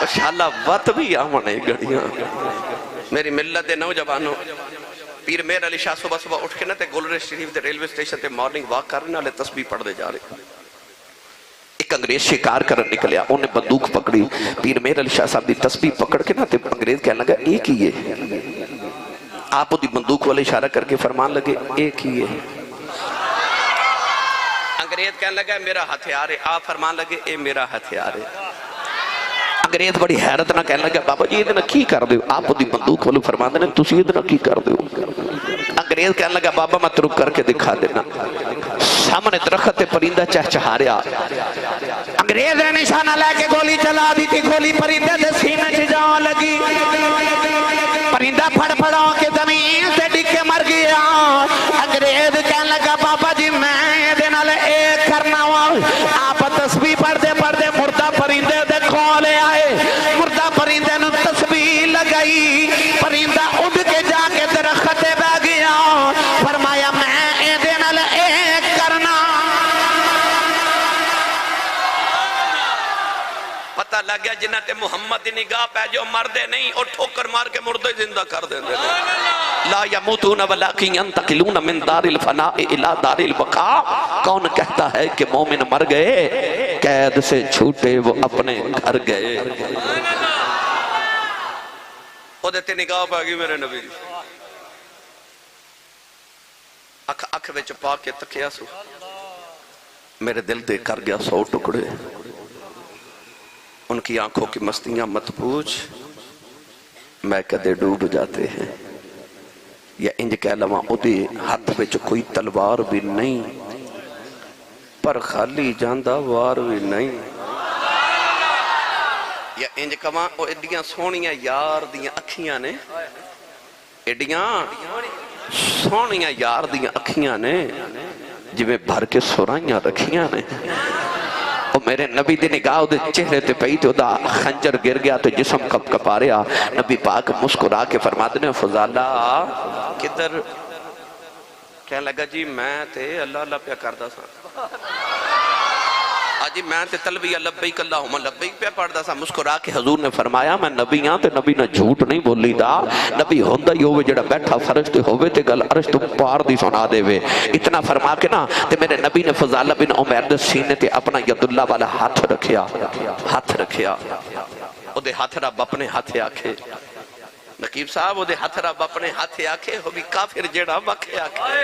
Speaker 1: شاللہ وقت بھی آمنے گھڑیاں میری ملت دے نوجوانوں پیر مہر علی شاہ صبح صبح اٹھ کے نہ تے گولڑے شریف دے ریلوے سٹیشن تے مارننگ واک کرنے والے تسبیح پڑھ دے جا رہے ایک انگریز شکار کرن نکلیا انہیں بندوق پکڑی پیر مہر علی شاہ صاحب دی تسبیح پکڑ کے نہ تے انگریز کہنے لگا ایک ہی ہے آپ دی بندوق والے اشارہ کر کے فرمان لگے ایک ہی ہے انگریز کہنے لگا میرا ہتھیار ہے آپ فرمان لگے اے میرا ہتھیار ہے انگریز بڑی حیرت نہ کہنے لگا بابا جی ادھنا کی کر دے آپ دی بندوق والو فرما دینے تسی ادھنا کی کر دے انگریز کہنے لگا بابا میں ترک کر کے دکھا دینا سامنے درخت پرندہ چہچہا رہا
Speaker 2: انگریز نے نشانہ لے کے گولی چلا دی تھی گولی پرندے دے سینے چ جا لگی پرندہ پھڑ پھڑا کے زمین سے ڈگ کے مر گیا انگریز کہنے لگا بابا جی میں دے نال ایک کرنا ہوا آپ تسبیح پڑھ دے مردہ پرندے دے کھولے آئے مردہ پرندے نو تسبیح لگائی پرندہ اڑ کے جا کے درخت بہ گیا فرمایا میں دے نال ایک کرنا
Speaker 1: پتہ لگ گیا جنہ تے محمد دی نگاہ پہ جو مردے نہیں اور ٹھوکر مار کے مردے زندہ کر دیں دے لا یموتون ولیکن ینتقلون من دار الفناء الى دار البقاء کون کہتا ہے کہ مومن مر گئے قید سے چھوٹے وہ اپنے گھر گئے او دیتے نگاہ پہ گئی میرے نبی اکھ وچ پا کے تکیا سو میرے دل دے کر گیا 100 ٹکڑے ان کی آنکھوں کی مستیاں مت پوچھ میں کدے ڈوب جاتے ہیں یا انج کے علاوہ ادھے ہاتھ وچ کوئی تلوار بھی نہیں پر خالی جاندہ وار بھی نہیں یا انج کہاں او ایڈیاں سونیاں یار دیاں اکھیاں نے ایڈیاں سونیاں یار دیاں اکھیاں نے جو میں بھر کے سرائیاں رکھیاں نے اور میرے نبی دی نگاہ دے چہرے تے پئی تے دا خنجر گر گیا تو جسم کپ کپا رہا نبی پاک مسکرا کے فرماتے ہیں فضالہ کدھر
Speaker 4: کہنے لگا جی میں تے اللہ اللہ پیا کردا سا جی میں تے تلبیہ لبیک اللہم لبیک پہ پڑھدا سا مسکرا کے حضور نے فرمایا میں نبی ہاں تے نبی نہ جھوٹ نہیں بولی دا نبی ہوندا ہی ہوئے جڑا بیٹھا فرشتے ہوئے تے گل عرش تو پار دی سنا دے وے اتنا فرما کے نا تے میرے نبی نے فضالہ بن عمیر دے سینے تے اپنا ید اللہ والا ہاتھ رکھیا او دے ہاتھ رب اپنے ہاتھ آکھے نقیب صاحب او دے ہاتھ رب اپنے ہاتھ آکھے ہو بھی کافر جڑا وکھے آکھے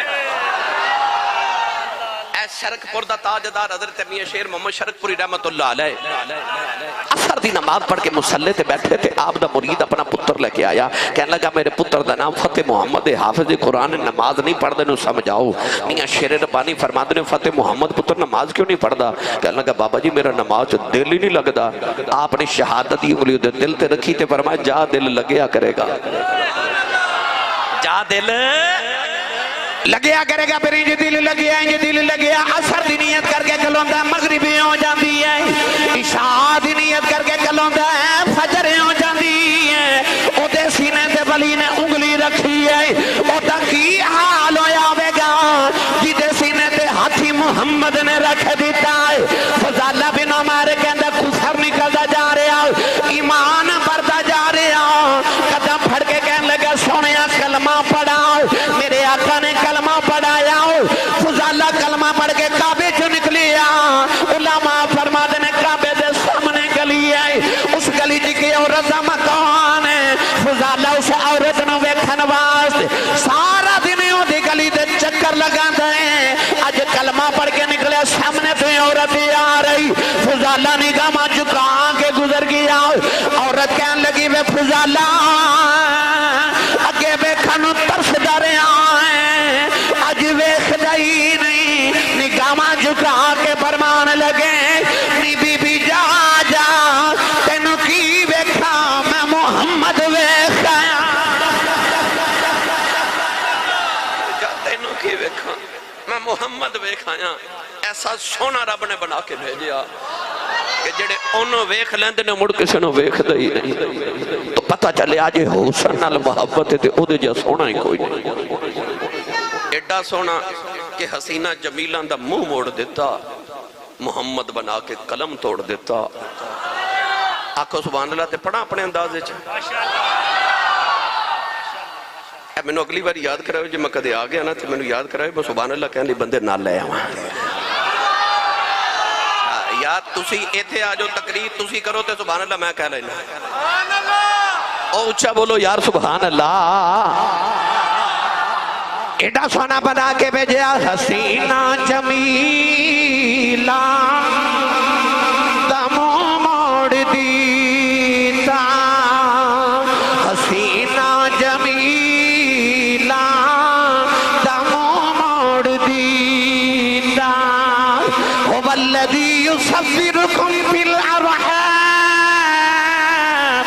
Speaker 4: شرک پور دا تاجدار حضرت میاں شیر محمد شرک پوری رحمت اللہ علیہ اثر دی نماز پڑھ کے مصلی تے بیٹھے تھے آپ دا مرید اپنا پتر لے کے آیا کہنے لگا میرے پتر دا نام فتح محمد حافظ قرآن نماز نہیں پڑھ دے نو سمجھاؤ میاں شیر ربانی فرما دے فتح محمد پتر نماز کیوں نہیں پڑھ دا کہنے لگا بابا جی میرا نماز دل ہی نہیں لگدا آپ نے شہادت دی انگلی دل تے رکھی تے فرمایا جا دل لگیا کرے گا جا دل
Speaker 2: لگیا کرے گا پھر انج دل لگیا اثر دی نیت کر کے کلوندا مغربی ہو جاندی ہے عشاء دی نیت کر کے کلوندا ہے فجر ہو جاندی ہے او دے سینے تے ولی نے انگلی رکھی ہے او دا کی حال ہویا ہوے گا جدے سینے تے ہاتھی محمد نے رکھ دیتا ہے فضالہ بن عمر کہندا کفر نکلدا جا رہا ایمان بڑھدا جا رہا قدم پھڑ کے کہنے لگا سونیا کلمہ پڑھا میرے آقا نے کلمہ پڑھایا فضالہ کلمہ پڑھ کے کعبے جو نکلیا علماء فرما دینے کعبے دے سامنے گلی ہے اس گلی جی کی عورت دا مکان ہے فضالہ اس عورت نو ویکھن واسطے سارا دن ہو دی گلی دے چکر لگا دے اج کلمہ پڑھ کے نکلے سامنے تو عورت آ رہی فضالہ نگاہ جھکا کے گزر گیا عورت کہنے لگی وے فضالہ اگے ویکھن ترس ڈرے آئے اج ویکھدا ہی نہیں نگاہ جھکا کے فرمان لگے نی بی بی جا جا تینوں کی ویکھا میں محمد ویکھایا
Speaker 4: تینوں کی ویکھا میں محمد ویکھایا ایسا سونا رب نے بنا کے بھیجیا کہ جڑے انہوں ویکھ لیندے نے مڑ کسے نو ویکھدا ہی نہیں تو پتہ چلے آج حسن نال محبت تے او دے جا سونا ہی کوئی نہیں ایڈا سونا کہ حسینہ جمیلہ دا منہ موڑ دیتا محمد بنا کے قلم توڑ دیتا آکھو سبحان اللہ تے پڑھا اپنے اندازے میں نے اگلی بار یاد کرائے جو میں کدے آگیا نا تے میں نے یاد کرائے وہ سبحان اللہ کہنے لی بندے نہ لے آواں یاد تسی ایتھے آجو تقریر تسی کرو تے سبحان اللہ میں کہہ لینا
Speaker 3: سبحان اللہ
Speaker 1: او اچھا بولو یار سبحان اللہ
Speaker 2: ایڈا سونا بنا کے بھیجیا حسینہ جمیلہ دم موڑ دیتا حسینہ جمیلہ دم موڑ دیتا هو الذي يصوركم في الأرحام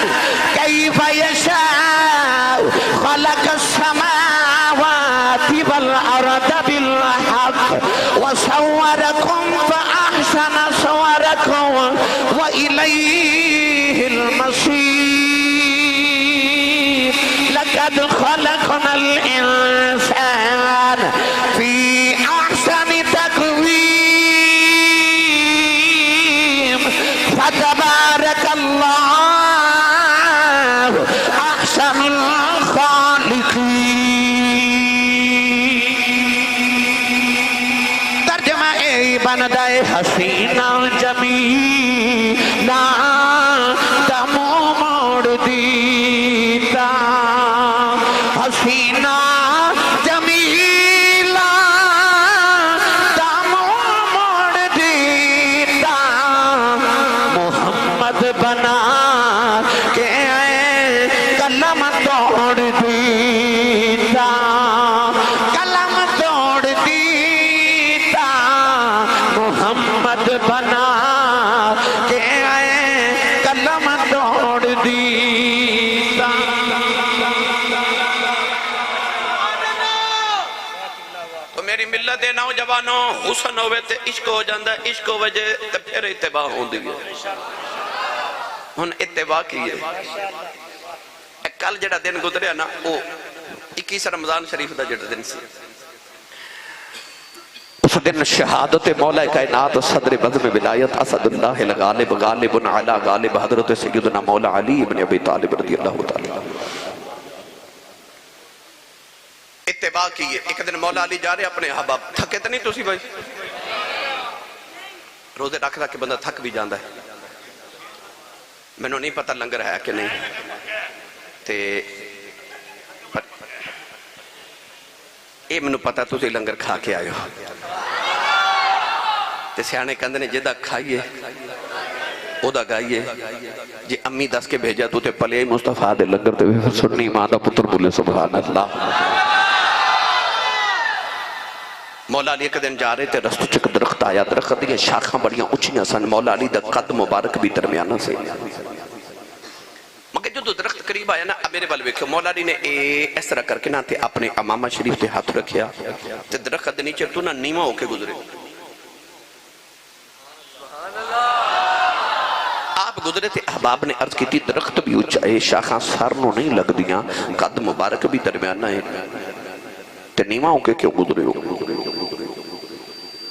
Speaker 2: كيف يشاء خلق السماوات والأرض بالحق وصوركم فأحسن صوركم وإليه المصير لقد خلقنا الإنسان في أحسن تقويم فتبارك الله أحسن الخالقين ترجمہ اے بندہ حسینہ جمیلہ دم موڑ دیتا حسینہ جمیلہ دم موڑ دیتا محمد بنا کے کلم توڑ دیتا کلم توڑ دیتا محمد بنا کے کلم توڑ دیتا
Speaker 4: تو میری ملت نوجوانوں حسن ہوئے تے عشق ہو جاندہ عشق ہو وجہ تے پھر اتباع ہوں دی ہن اتباع کی ہے کل جڑا دن گزریا نا وہ 21 رمضان شریف دا جڑا دن سی
Speaker 1: اس دن شہادت مولا کائنات صدر بزم ولایت اسد اللہ الغالب غالب علی غالب حضرت سیدنا مولا علی ابن ابی طالب رضی اللہ تعالی
Speaker 4: اتباع کیے. ایک دن مولا علی جا رہے اپنے احباب. تھکے تو نہیں تسی بھائی؟ روزے رکھ رکھ کے بندہ تھک بھی جاندہ ہے. میں نے نہیں پتہ لنگر ہے کہ نہیں تے اے میں نے پتہ تسی لنگر کھا کے آئے ہو تے سیانے کہندے نے جدہ کھائیے او دا گائیے جی امی دس کے بھیجا تو تے پلے مصطفیٰ دے لنگر تے سننی ماں دا پتر بولے سبحان اللہ. مولا علی ایک دن جا رہے تھے رستو چک درخت آیا. درخت دیئے شاخاں بڑیاں اچھیاں سن. مولا علی دا قد مبارک بھی درمیانہ سے مگر جو دو درخت قریب آیا نا میرے بل ویکھو مولا علی نے اس طرح کر کے نا تے اپنے امامہ شریف تے ہاتھ رکھیا تے درخت نیچے تو نا نیمہ ہو کے گزرے. آپ گزرے تھے احباب نے عرض کی تھی درخت بھی اچھائے شاخاں سارنوں نہیں لگ دیاں قد مبارک بھی درمیانہ ہے تے نیمہ ہو کے کیوں گزرے ہو.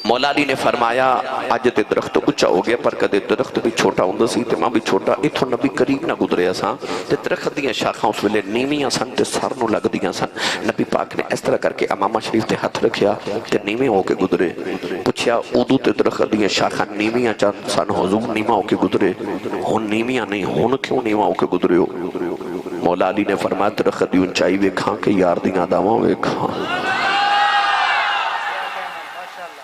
Speaker 4: مولا علی نے فرمایا آج تے درخت اچھا ہو گیا پر کدے درخت بھی چھوٹا ہوندہ سی تے ماں بھی چھوٹا اتھو نبی قریب نہ گزرے اساں تے درخت دیاں شاخاں اس ویلے نیمیاں سن تے سارنوں لگ دیاں سن. نبی پاک نے اس طرح کر کے امامہ شریف تے ہاتھ رکھیا تے نیمے ہو کے گزرے. پوچھیا اودو تے درخت دیاں شاخاں نیمیاں چاند سن حضور نیمہ ہو کے گزرے ہون نیمیاں نہیں ہون کیوں نیمہ ہو کے گزرے ہو. مولا علی نے فرمایا درخت دی اونچائی ویکھاں کہ یار دیاں داواں ویکھاں.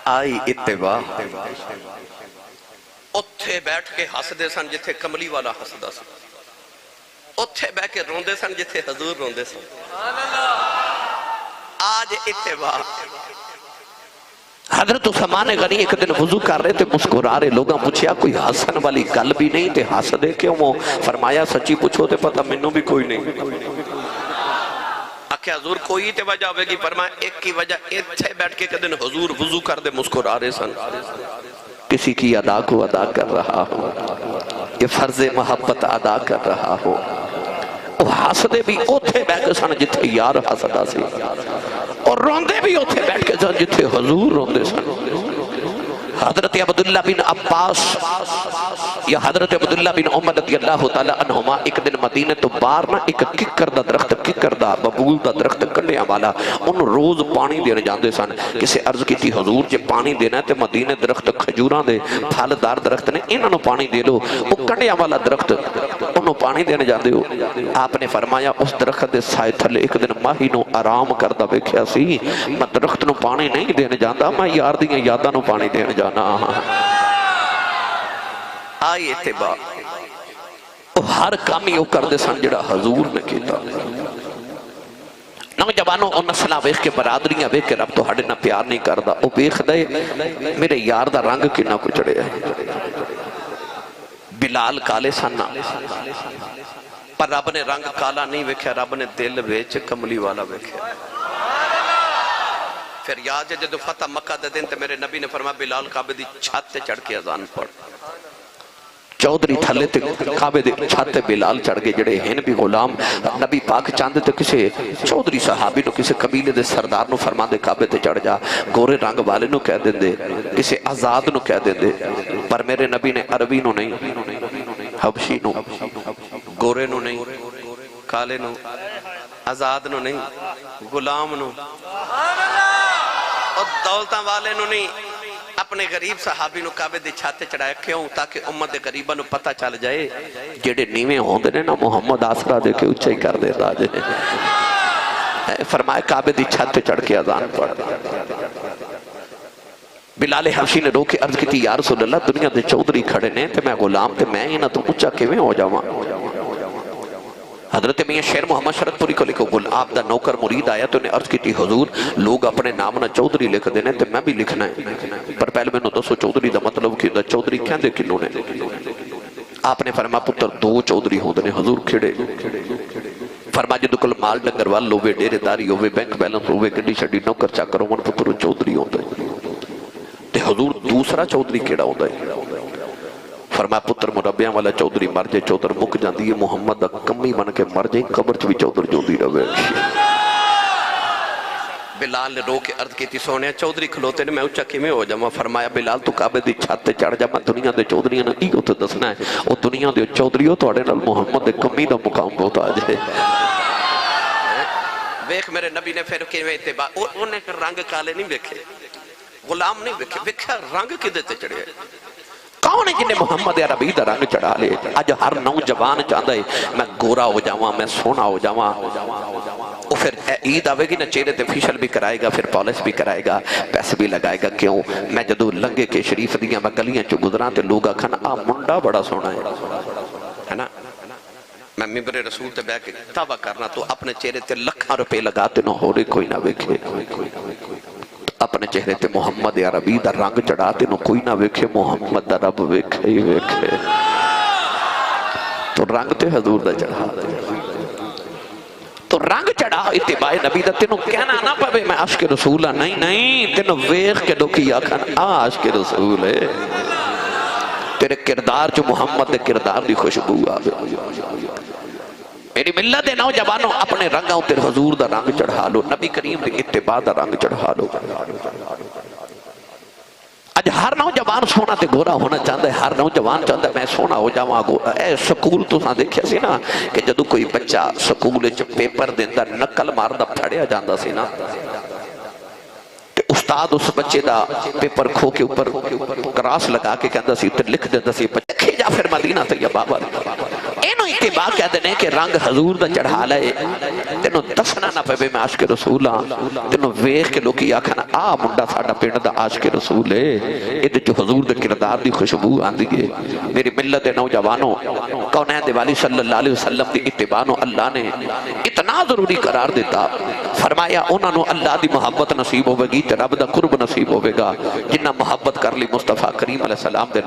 Speaker 4: آئی اتباع اتھے بیٹھ کے ہس دے سن جتھے کملی والا ہس دا سن. اتھے بیٹھ کے روندے سن جتھے حضور روندے سن. آج اتباع. حضرت عثمان غنی ایک دن وضو کر رہے تھے مسکرا رہے. لوگاں پوچھیا کوئی ہسن والی گل بھی نہیں تے ہس دے کیوں وہ؟ فرمایا سچی پوچھو تے پتہ منوں بھی کوئی نہیں. کہ حضور کوئی تے وجہ ہوئے گی. فرمایا ایک کی وجہ اتھے بیٹھ کے کدن حضور وضو کر دے مسکرا رہے سن. کسی کی ادا کو ادا کر رہا ہو یہ فرض محبت ادا کر رہا ہو. وہ ہس دے بھی اتھے بیٹھ کے سن جتھے یار ہسدا سی اور روندے بھی اتھے بیٹھ کے سن جتھے حضور روندے سن. حضرت عبداللہ بن عباس یا حضرت عبداللہ بن عمر رضی اللہ تعالیٰ عنہما ایک دن مدینہ تو بار نہ ایک ککر دا درخت ککر دا ببول دا درخت کنڈیاں والا ان روز پانی دینے جاندے سن. کسے عرض کی تھی حضور جے پانی دینا ہے تے مدینہ درخت کھجوراں دے پھالدار درخت نے انہوں پانی دے لو. وہ کنڈیاں والا درخت انہوں پانی دینے جاندے ہو. آپ نے فرمایا اس درخت دے سائے تھلے ایک دن ماہی نو آرام کردہ بیکھیا سی. میں درخت نو پانی نہیں دینے جاندہ میں یار دیاں یادہ نو پانی دینے جاندہ. آئی اتباع. ہر کامی او کر دے سن جڑا حضور نے کیتا. نوجوانوں اور نسلہ ویخ کے برادریاں ویخ کے رب تو ہڑے نہ پیار نہیں کردہ. او ویخ دے میرے یار دا رنگ کی نہ کچھڑے ہے. بلال کالے سننا پر رب نے رنگ کالا نہیں ویکھیا. رب نے دل ویچ کملی والا ویکھیا. پھر یاد ہے جدو فتح مکہ دے دن تے میرے نبی نے فرمایا بلال کعبے دی چھت تے چڑھ کے اذان پڑھ. چودری تھلے تے کعبے دی چھت تے بلال چڑھ گئے جڑے ہیں بھی غلام. نبی پاک چاندے تے کسے چودری صحابی نو کسے قبیلے دے سردار نو فرما دے کعبے تے چڑھ جا. گورے رنگ والے نو کہہ دیں دے کسے آزاد نو کہہ دیں دے. پر میرے نبی نے عربی نو نہیں حبشی نو گورے نو نہیں کالے نو آزاد نو نہیں غلام نو اور دولتاں والے نو نہیں اپنے غریب صحابی نو کعبے دی چھاتے چڑھایا. کیوں؟ تاکہ امت غریبہ نو پتہ چل جائے جڑے نیویں ہوندے نے نا محمد آسرا دے کے اچھائی کر دے راجے. فرمایا کعبے دی چھاتے چڑھ کے اذان پڑھ. بلال حبشی نے رو کے عرض کی تھی یا رسول اللہ دنیا دے چودری کھڑے نے تے میں غلام تے میں ہی نہ تو اچھا کیویں ہو جاواں. حضرت میاں شیر محمد شرط پوری کو لکھو گل آپ دا نوکر مرید آیا تو انہیں عرض کی تھی حضور لوگ اپنے نام نہ چودری لکھ دینے تے میں بھی لکھنا ہے. پر پہلے میں نے دسو چودری دا مطلب کی دا چودری کہیں دے کنوں نے. آپ نے فرمایا پتر دو چودری ہوں دنے حضور کھڑے. فرمایا جدو کل مال ڈنگر وال لوے ڈیرے داری ہوئے بینک بیلنس ہوئے گڈی شڈی نوکر چاکر ہوئے پتر چودری ہوں دے. تے حضور دوسرا چودری کیڑا ہوں دے. فرمایا پتر مربیاں والا چودری مر جائے چودر مک جاندی ہے محمد دا کمی بن کے مر جائے قبر چ بھی چودر جو دی رہے. بلال نے رو کے عرض کی تھی سونے چودھری کھلوتے نے میں اچھا کیویں ہو جاواں فرمایا بلال تو کعبے دی چھت تے چڑھ جا میں دنیا دے چودھریاں نے کی اوتھے دسنا ہے او دنیا دے چودھریو تواڈے نال محمد دے کمی دا مقام بہت آ جائے ویکھ میرے نبی نے پھر کیویں اتباع اونے رنگ کالے نہیں ویکھے غلام نہیں ویکھے ویکھا رنگ کدے تے چڑھیا کون ہے جنہیں محمد عربی دا رنگ چڑھا لے اج ہر نوجوان چاہتا ہے میں گورا ہو جاواں میں سونا ہو جاواں وہ پھر عید آوے گی نا چہرے تے فیشل بھی کرائے گا پھر پالش بھی کرائے گا پیسے بھی لگائے گا کیوں میں جدو لنگے کے شریف دیاں میں گلیاں چو گزراں تے لوگا کھانا منڈا بڑا سونا ہے نا میں ممبر رسول تے بیٹھ کے دعویٰ کرنا تو اپنے چہرے تے لکھاں روپے لگاتے نہ ہو رہے کوئی نہ ویکھے اپنے چہرے تے محمد عربی دا رنگ چڑھاتے نو کوئی نہ ویکھے محمد دا رب ویکھے ہی ویکھے تو رنگ تے حضور دا چڑھا تو رنگ چڑھا اتباع نبی دا تینوں کہنا نہ پوے میں عاشق رسول ہاں نہیں تینوں ویکھ کے لوکی آکھن عاشق رسول ہے تیرے کردار جو محمد دے کردار دی خوشبو آوے میری ملت دے نوجوانوں اپنے رنگاں تیر حضور دا رنگ چڑھا لو نبی کریم دے اتباع دا رنگ چڑھا لو اج ہر نوجوان سونا تے گورا ہونا چاہتا ہے ہر نوجوان چاہتا ہے میں سونا ہو جاواں گورا اے سکول تو ساں دیکھیا سی نا کہ جدو کوئی بچہ سکول وچ پیپر دیندا نقل ماردا پھڑیا جاندا سی نا تے استاد اس بچے دا پیپر کھو کے اوپر کراس لگا کے کہندا سی تے لکھ دیندا سی بچے جا پھر مدینہ طیبہ اینو اتباع کہہ دینے کہ رنگ حضور دا چڑھا لائے تینوں دسنا نہ پہ میں عاشق رسول ہاں تینوں ویکھ کے لوکی آکھنا منڈا ساڈا پنڈ دا عاشق رسول ہے یہ جو حضور دے کردار دی خوشبو آندی ہے میری ملت نوجوانوں کونین دے والی صلی اللہ علیہ وسلم دی اتباع نو اللہ نے اتنا ضروری قرار دیتا فرمایا انہاں نو اللہ دی محبت نصیب ہوے گی تے رب دا قرب نصیب ہوے گا جنہ محبت کر لی مصطفیٰ کریم علیہ السلام دے